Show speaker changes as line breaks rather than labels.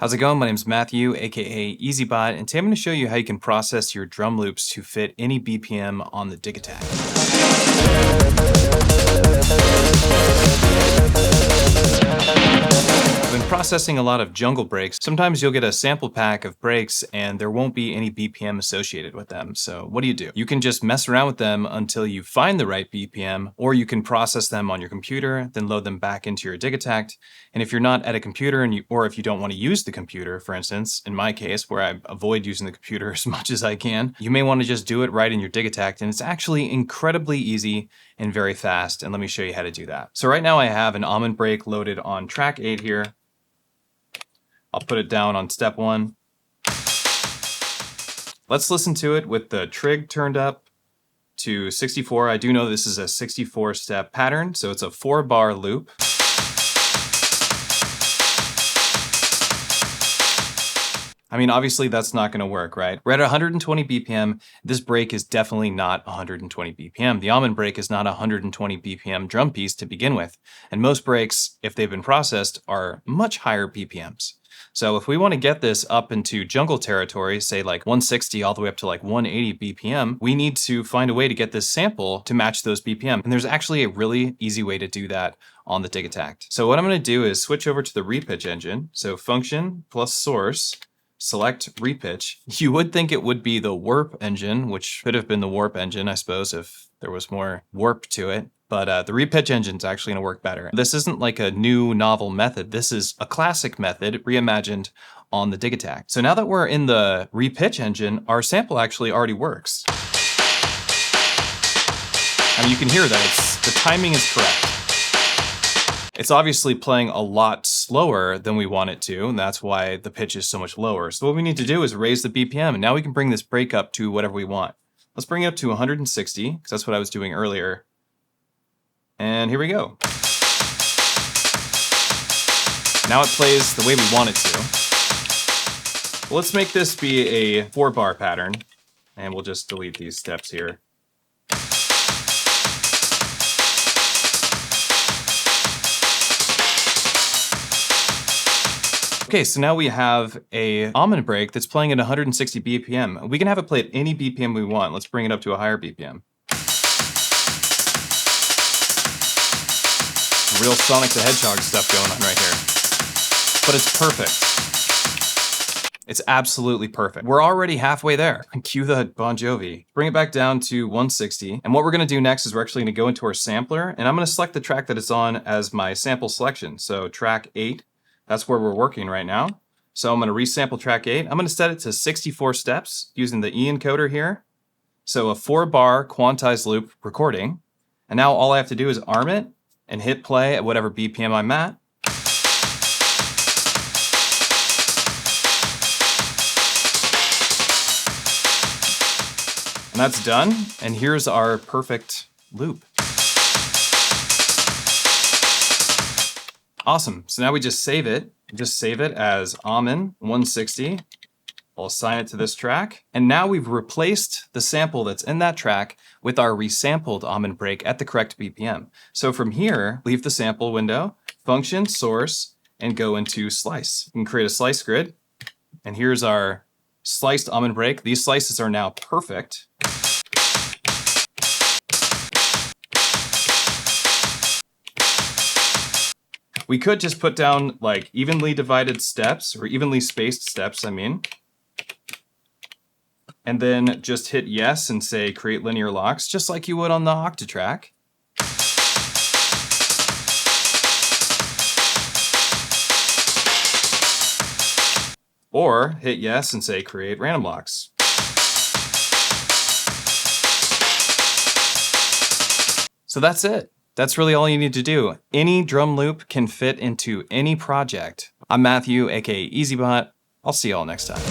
How's it going? My name is Matthew, aka EZBOT, and today I'm going to show you how you can process your drum loops to fit any BPM on the Digitakt. When processing a lot of jungle breaks, sometimes you'll get a sample pack of breaks and there won't be any BPM associated with them. So what do? You can just mess around with them until you find the right BPM, or you can process them on your computer, then load them back into your Digitakt. And if you're not at a computer or if you don't want to use the computer, for instance, in my case, where I avoid using the computer as much as I can, you may want to just do it right in your Digitakt. And it's actually incredibly easy and very fast. And let me show you how to do that. So right now I have an almond break loaded on track 8 here. I'll put it down on step 1. Let's listen to it with the trig turned up to 64. I do know this is a 64-step pattern, so it's a 4-bar loop. I mean, obviously that's not going to work, right? We're at 120 BPM. This break is definitely not 120 BPM. The almond break is not a 120 BPM drum piece to begin with. And most breaks, if they've been processed, are much higher BPMs. So if we want to get this up into jungle territory, say like 160 all the way up to like 180 BPM, we need to find a way to get this sample to match those BPM. And there's actually a really easy way to do that on the Digitakt. So what I'm going to do is switch over to the Repitch engine. So function plus source, select Repitch. You would think it would be the warp engine, which could have been the warp engine, I suppose, if there was more warp to it. But the Repitch engine is actually going to work better. This isn't like a new novel method. This is a classic method reimagined on the Digitakt. So now that we're in the Repitch engine, our sample actually already works. I mean, you can hear that the timing is correct. It's obviously playing a lot slower than we want it to, and that's why the pitch is so much lower. So what we need to do is raise the BPM, and now we can bring this break up to whatever we want. Let's bring it up to 160, because that's what I was doing earlier. And here we go. Now it plays the way we want it to. Well, let's make this be a 4-bar pattern, and we'll just delete these steps here. Okay, so now we have a almond break that's playing at 160 BPM. We can have it play at any BPM we want. Let's bring it up to a higher BPM. Real Sonic the Hedgehog stuff going on right here. But it's perfect. It's absolutely perfect. We're already halfway there. Cue the Bon Jovi. Bring it back down to 160. And what we're gonna do next is we're actually gonna go into our sampler, and I'm gonna select the track that it's on as my sample selection. So track 8, that's where we're working right now. So I'm gonna resample track 8. I'm gonna set it to 64 steps using the E encoder here. So a 4-bar quantized loop recording. And now all I have to do is arm it and hit play at whatever BPM I'm at. And that's done. And here's our perfect loop. Awesome. So now we just save it. Just save it as Almond 160. I'll assign it to this track. And now we've replaced the sample that's in that track with our resampled almond break at the correct BPM. So from here, leave the sample window, function, source, and go into slice. You can create a slice grid. And here's our sliced almond break. These slices are now perfect. We could just put down like evenly divided steps, or evenly spaced steps, I mean. And then just hit yes and say create linear locks, just like you would on the Octatrack. Or hit yes and say create random locks. So that's it. That's really all you need to do. Any drum loop can fit into any project. I'm Matthew, aka EZBOT. I'll see y'all next time.